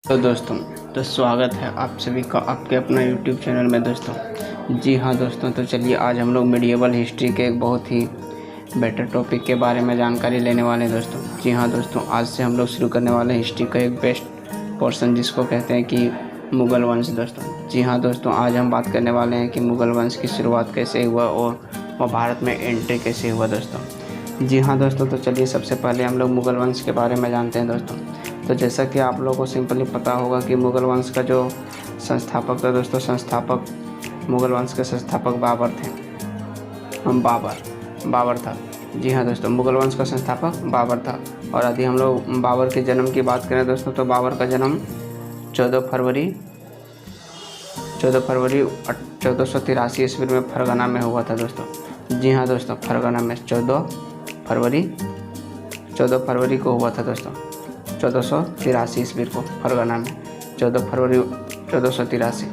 तो दोस्तों, तो स्वागत है आप सभी का आपके अपना YouTube चैनल में दोस्तों। जी हाँ दोस्तों, तो चलिए आज हम लोग मिडिएवल हिस्ट्री के एक बहुत ही बेटर टॉपिक के बारे में जानकारी लेने वाले हैं दोस्तों। जी हाँ दोस्तों, आज से हम लोग शुरू करने वाले हैं हिस्ट्री का एक बेस्ट पोर्शन जिसको कहते हैं कि मुग़ल वंश दोस्तों। जी हाँ दोस्तों, आज हम बात करने वाले हैं कि मुग़ल वंश की शुरुआत कैसे हुआ और वह भारत में एंट्री कैसे हुआ दोस्तों। जी हाँ दोस्तों, तो चलिए सबसे पहले हम लोग मुग़ल वंश के बारे में जानते हैं दोस्तों। तो जैसा कि आप लोगों को सिंपली पता होगा कि मुग़ल वंश का जो संस्थापक था दोस्तों, मुग़ल वंश के संस्थापक बाबर थे। बाबर था। जी हाँ दोस्तों, मुग़ल वंश का संस्थापक बाबर था। और यदि हम लोग बाबर के जन्म की बात करें दोस्तों, तो बाबर का जन्म 14 फरवरी 1483 ईस्वी में फरगना में हुआ था दोस्तों। जी हाँ दोस्तों, फरगना में 14 फरवरी को हुआ था दोस्तों। 1483 ईस्वी को फरगना में 14 फरवरी 1483।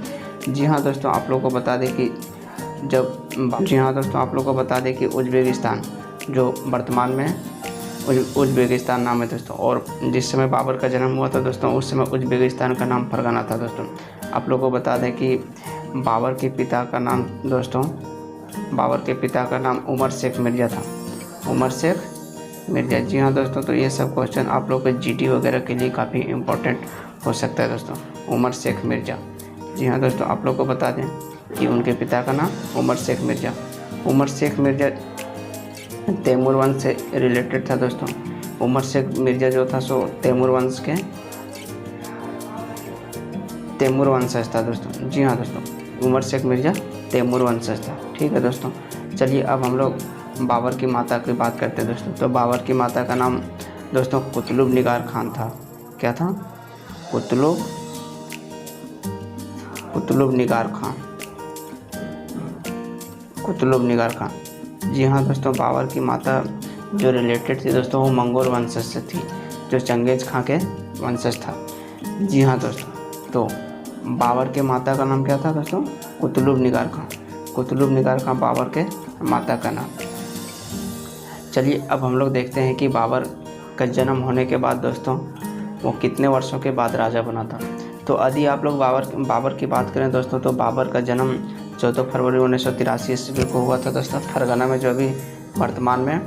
जी हाँ दोस्तों, आप लोगों को बता दें कि उज़्बेकिस्तान जो वर्तमान में उज़्बेकिस्तान नाम है दोस्तों, और जिस समय बाबर का जन्म हुआ था दोस्तों उस समय उज़्बेकिस्तान का नाम फरगना था दोस्तों। आप लोगों को बता दें कि बाबर के पिता का नाम उमर शेख मिर्ज़ा था। उमर शेख मिर्ज़ा। जी हाँ दोस्तों, तो ये सब क्वेश्चन आप लोग के जीडी वगैरह के लिए काफ़ी इम्पोर्टेंट हो सकता है दोस्तों। उमर शेख मिर्ज़ा। जी हाँ दोस्तों, आप लोग को बता दें कि उनके पिता का नाम उमर शेख मिर्ज़ा तैमूर वंश से रिलेटेड था दोस्तों। उमर शेख मिर्ज़ा जो था सो तैमूर वंशज था दोस्तों। जी हाँ दोस्तों, उमर शेख मिर्ज़ा तैमूर वंशज था। ठीक है दोस्तों, चलिए अब हम लोग बाबर की माता की बात करते हैं दोस्तों। तो बाबर की माता का नाम दोस्तों कुतुब निगार खान था। क्या था? कुतुब निगार खान। जी हाँ दोस्तों, बाबर की माता जो रिलेटेड थी दोस्तों वो मंगोल वंशज से थी, जो चंगेज़ खां के वंशज था। जी हाँ दोस्तों, तो बाबर के माता का नाम क्या था दोस्तों? कुतुब निगार खां बाबर के माता का नाम। चलिए अब हम लोग देखते हैं कि बाबर का जन्म होने के बाद दोस्तों वो कितने वर्षों के बाद राजा बना था। तो यदि आप लोग बाबर की बात करें दोस्तों, तो बाबर का जन्म 14 फरवरी 1983 ईस्वी को हुआ था दोस्तों, फरगना में, जो अभी वर्तमान में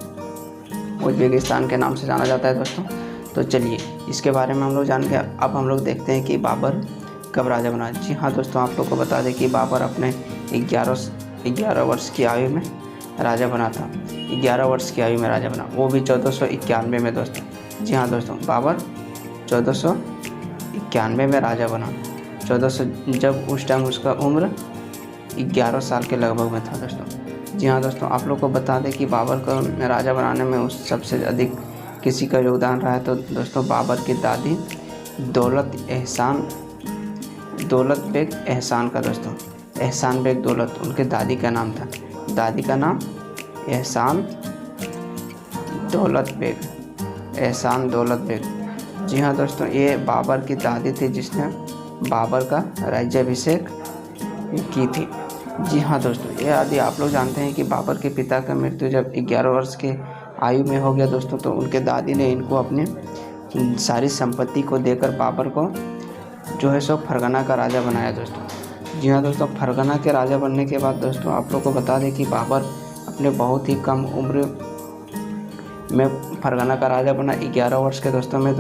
उज़्बेकिस्तान के नाम से जाना जाता है दोस्तों। तो चलिए इसके बारे में हम लोग जान के अब हम लोग देखते हैं कि बाबर कब राजा बना। जी हाँ दोस्तों, आप लोग को बता दें कि बाबर अपने 11 वर्ष की आयु में राजा बना था। 11 वर्ष की आयु में राजा बना, वो भी 1491 में दोस्तों। जी हाँ दोस्तों, बाबर 1491 में राजा बना। जब उस टाइम उसका उम्र 11 साल के लगभग में था दोस्तों। जी हाँ दोस्तों, आप लोग को बता दें कि बाबर को राजा बनाने में उस सबसे अधिक किसी का योगदान रहा है तो दोस्तों बाबर की दादी दौलत बेग एहसान का दोस्तों। एहसान बेग दौलत उनके दादी का नाम था। दादी का नाम एहसान दौलत बेग। जी हाँ दोस्तों, ये बाबर की दादी थी जिसने बाबर का राज्याभिषेक की थी। जी हाँ दोस्तों, ये यदि आप लोग जानते हैं कि बाबर के पिता का मृत्यु जब 11 वर्ष के आयु में हो गया दोस्तों, तो उनके दादी ने इनको अपनी सारी संपत्ति को देकर बाबर को जो है सो फरगना का राजा बनाया दोस्तों। जी हाँ दोस्तों, फरगना के राजा बनने के बाद दोस्तों आप लोग को बता दें कि बाबर अपने बहुत ही कम उम्र में फरगना का राजा बना, 11 वर्ष के दोस्तों।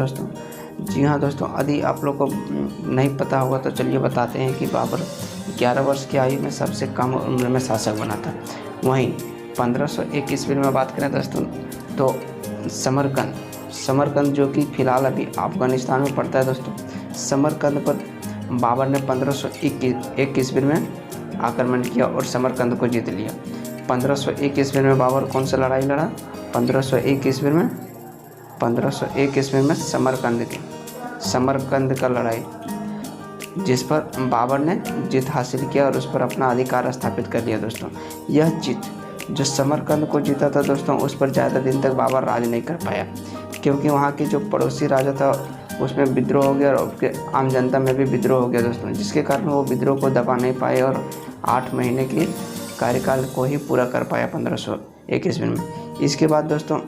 जी हाँ दोस्तों, यदि आप लोग को नहीं पता होगा तो चलिए बताते हैं कि बाबर 11 वर्ष की आयु में सबसे कम उम्र में शासक बना था। वहीं 1501 ईस्वी में बात करें दोस्तों, तो समरकंद जो कि फ़िलहाल अभी अफ़गानिस्तान में पड़ता है दोस्तों, समरकंद पर बाबर ने 1501 ईस्वी में आक्रमण किया और समरकंद को जीत लिया। 1501 ईस्वी में बाबर कौन सा लड़ाई लड़ा? 1501 ईस्वी में समरकंद का लड़ाई, जिस पर बाबर ने जीत हासिल किया और उस पर अपना अधिकार स्थापित कर लिया दोस्तों। यह जीत जो समरकंद को जीता था दोस्तों, उस पर ज़्यादा दिन तक बाबर राज नहीं कर पाया, क्योंकि वहाँ के जो पड़ोसी राजा था उसमें विद्रोह हो गया और उसके आम जनता में भी विद्रोह हो गया दोस्तों, जिसके कारण वो विद्रोह को दबा नहीं पाए और 8 महीने की कार्यकाल को ही पूरा कर पाया 1501 ईस्वी में। इसके बाद दोस्तों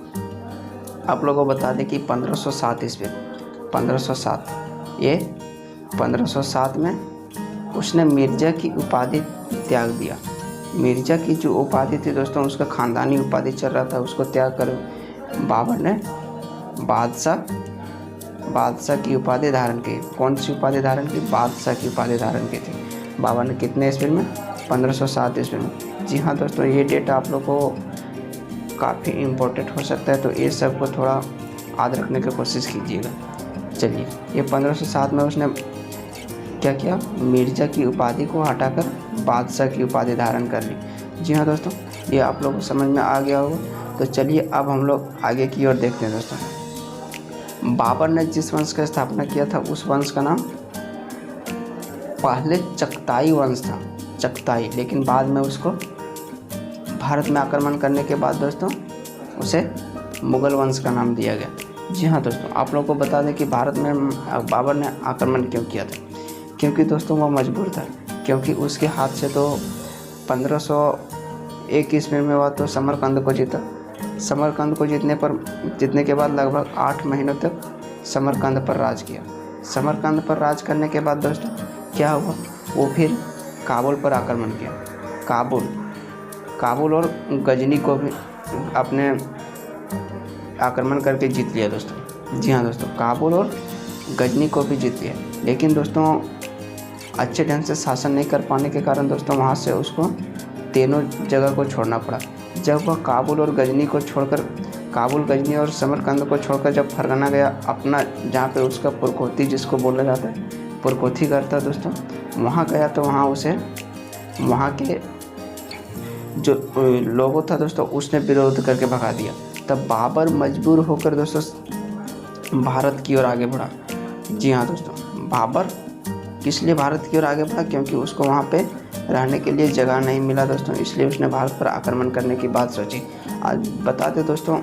आप लोगों को बता दें कि 1507 ये 1507 में उसने मिर्ज़ा की उपाधि त्याग दिया। मिर्ज़ा की जो उपाधि थी दोस्तों, उसका ख़ानदानी उपाधि चल रहा था, उसको त्याग कर बाबर ने बादशाह की उपाधि धारण की। कौन सी उपाधि धारण की? बादशाह की उपाधि धारण की थी बाबर ने। कितने ईस्वी में? 1507 ईस्वी में। जी हाँ दोस्तों, ये डेट आप लोग को काफ़ी इम्पोर्टेंट हो सकता है, तो ये सब को थोड़ा याद रखने की कोशिश कीजिएगा। चलिए, ये 1507 में उसने क्या किया? मिर्ज़ा की उपाधि को हटाकर बादशाह की उपाधि धारण कर ली। जी हाँ दोस्तों, ये आप लोगों को समझ में आ गया होगा। तो चलिए अब हम लोग आगे की ओर देखते हैं दोस्तों। बाबर ने जिस वंश का स्थापना किया था, उस वंश का नाम पहले चगताई वंश था, चगताई। लेकिन बाद में उसको भारत में आक्रमण करने के बाद दोस्तों उसे मुग़ल वंश का नाम दिया गया। जी हाँ दोस्तों, आप लोगों को बता दें कि भारत में बाबर ने आक्रमण क्यों किया था? क्योंकि दोस्तों वह मजबूर था, क्योंकि उसके हाथ से तो 1501 ईस्वी में वह तो समरकंद को जीता। समरकंद को जीतने के बाद लगभग 8 महीनों तक समरकंद पर राज किया। समरकंद पर राज करने के बाद दोस्तों क्या हुआ? वो फिर काबुल पर आक्रमण किया। काबुल और गजनी को भी अपने आक्रमण करके जीत लिया दोस्तों। जी हाँ दोस्तों, काबुल और गजनी को भी जीत लिया। लेकिन दोस्तों अच्छे ढंग से शासन नहीं कर पाने के कारण दोस्तों वहाँ से उसको तीनों जगह को छोड़ना पड़ा। जब वह काबुल और गजनी को छोड़कर, काबुल, गजनी और समरकंद को छोड़कर जब फरगना गया अपना, जहाँ पे उसका पुरकोती जिसको बोला जाता है, पुरकोती करता दोस्तों, वहाँ गया तो वहाँ उसे वहाँ के जो लोगों था दोस्तों उसने विरोध करके भगा दिया। तब बाबर मजबूर होकर दोस्तों भारत की ओर आगे बढ़ा। जी हाँ दोस्तों, बाबर किस लिए भारत की ओर आगे बढ़ा? क्योंकि उसको वहाँ पे रहने के लिए जगह नहीं मिला दोस्तों, इसलिए उसने भारत पर आक्रमण करने की बात सोची। आज बता दें दोस्तों,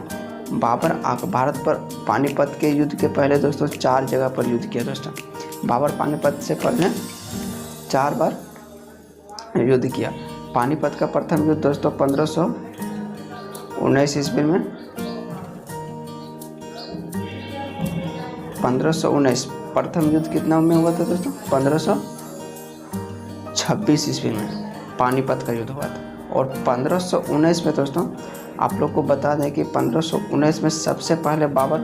बाबर भारत पर पानीपत के युद्ध के पहले दोस्तों 4 जगह पर युद्ध किया दोस्तों। बाबर पानीपत से पहले 4 बार युद्ध किया। पानीपत का प्रथम युद्ध दोस्तों 1519 ईस्वी में, 1519 प्रथम युद्ध कितना में हुआ था दोस्तों? 1526 ईस्वी में पानीपत का युद्ध हुआ था। और 1519 में दोस्तों आप लोग को बता दें कि 1519 में सबसे पहले बाबर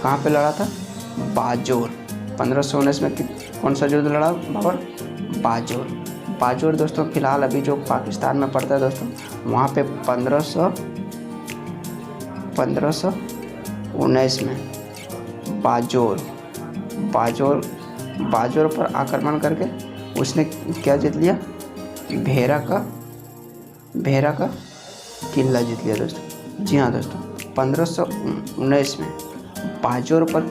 कहाँ पे लड़ा था? बाजोर। 1519 में कौन सा युद्ध लड़ा बाबर? बाजोर दोस्तों फिलहाल अभी जो पाकिस्तान में पड़ता है दोस्तों, वहाँ पे 1519 में बाजोर पर आक्रमण करके उसने क्या जीत लिया? भेरा का किला जीत लिया दोस्तों। जी हाँ दोस्तों, 1519 में बाजोर पर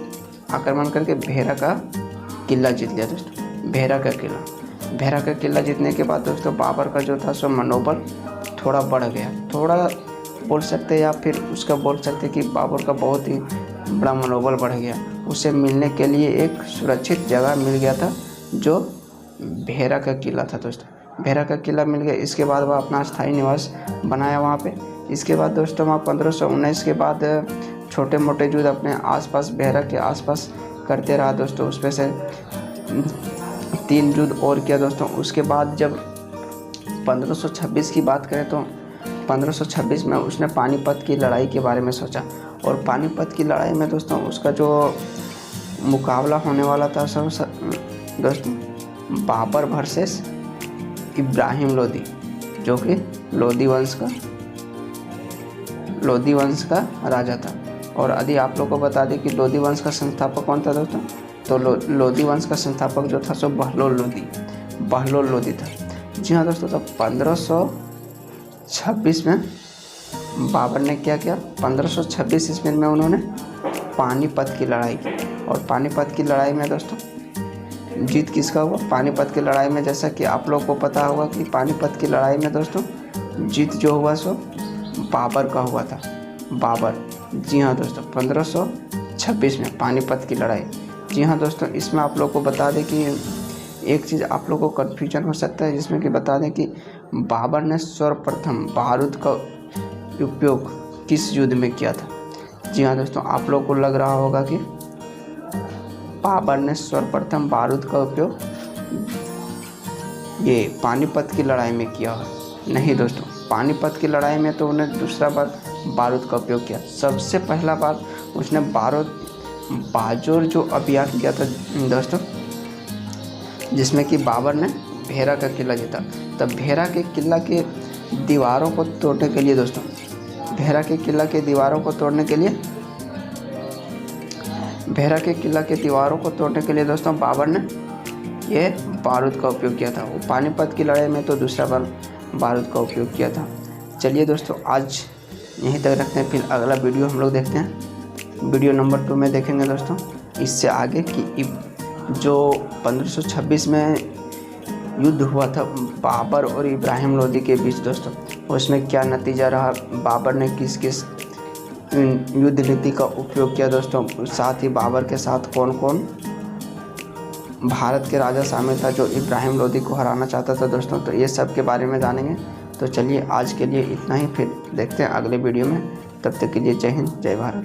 आक्रमण करके भेरा का किला जीत लिया दोस्तों। भेरा का किला जीतने के बाद दोस्तों बाबर का जो था सो मनोबल थोड़ा बढ़ गया। थोड़ा बोल सकते या फिर उसका बोल सकते कि बाबर का बहुत ही बड़ा मनोबल बढ़ गया। उसे मिलने के लिए एक सुरक्षित जगह मिल गया था जो भेरा का किला था दोस्तों। भेरा का किला मिल गया, इसके बाद वह अपना स्थायी निवास बनाया वहाँ पे। इसके बाद दोस्तों वहाँ 1519 के बाद छोटे मोटे युद्ध अपने आसपास, भेरा के आसपास करते रहा दोस्तों। उसमें से 3 युद्ध और किया दोस्तों। उसके बाद जब 1526 की बात करें तो 1526 में उसने पानीपत की लड़ाई के बारे में सोचा। और पानीपत की लड़ाई में दोस्तों उसका जो मुकाबला होने वाला था सब दोस्तों बाबर वर्सेस इब्राहिम लोदी, जो कि लोदी वंश का राजा था। और यदि आप लोग को बता दें कि लोदी वंश का संस्थापक कौन था दोस्तों, तो लोदी वंश का संस्थापक जो था सो बहलोल लोदी था। जी हाँ दोस्तों, तो 1526 में बाबर ने क्या किया? 1526 ईस्वी में उन्होंने पानीपत की लड़ाई की। और पानीपत की लड़ाई में दोस्तों जीत किसका हुआ? पानीपत की लड़ाई में, जैसा कि आप लोग को पता होगा कि पानीपत की लड़ाई में दोस्तों जीत जो हुआ सो बाबर का हुआ था। बाबर, जी हाँ दोस्तों, 1526 में पानीपत की लड़ाई। जी हाँ दोस्तों, इसमें आप लोग को बता दें कि एक चीज़ आप लोग को कन्फ्यूजन हो सकता है, जिसमें कि बता दें कि बाबर ने सर्वप्रथम बारूद का उपयोग किस युद्ध में किया था। जी हाँ दोस्तों, आप लोग को लग रहा होगा कि बाबर ने सर्वप्रथम बारूद का उपयोग ये पानीपत की लड़ाई में किया है? नहीं दोस्तों, पानीपत की लड़ाई में तो उन्हें दूसरा बार बारूद का उपयोग किया। सबसे पहला बार उसने बाजोर जो अभियान किया था दोस्तों, जिसमें कि बाबर ने भेरा का किला जीता। तब भेरा के किला के दीवारों को तोड़ने के लिए दोस्तों, भेरा के किला के दीवारों को तोड़ने के लिए दोस्तों बाबर ने ये बारूद का उपयोग किया था। वो पानीपत की लड़ाई में तो दूसरा बार बारूद का उपयोग किया था। चलिए दोस्तों, आज यहीं तक रखते हैं, फिर अगला वीडियो हम लोग देखते हैं। वीडियो नंबर 2 में देखेंगे दोस्तों इससे आगे कि जो 1526 में युद्ध हुआ था बाबर और इब्राहिम लोदी के बीच दोस्तों, उसमें क्या नतीजा रहा, बाबर ने किस किस युद्ध नीति का उपयोग किया दोस्तों, साथ ही बाबर के साथ कौन कौन भारत के राजा शामिल था जो इब्राहिम लोदी को हराना चाहता था दोस्तों। तो ये सब के बारे में जानेंगे। तो चलिए आज के लिए इतना ही, फिर देखते हैं अगले वीडियो में। तब तक के लिए जय हिंद, जय भारत।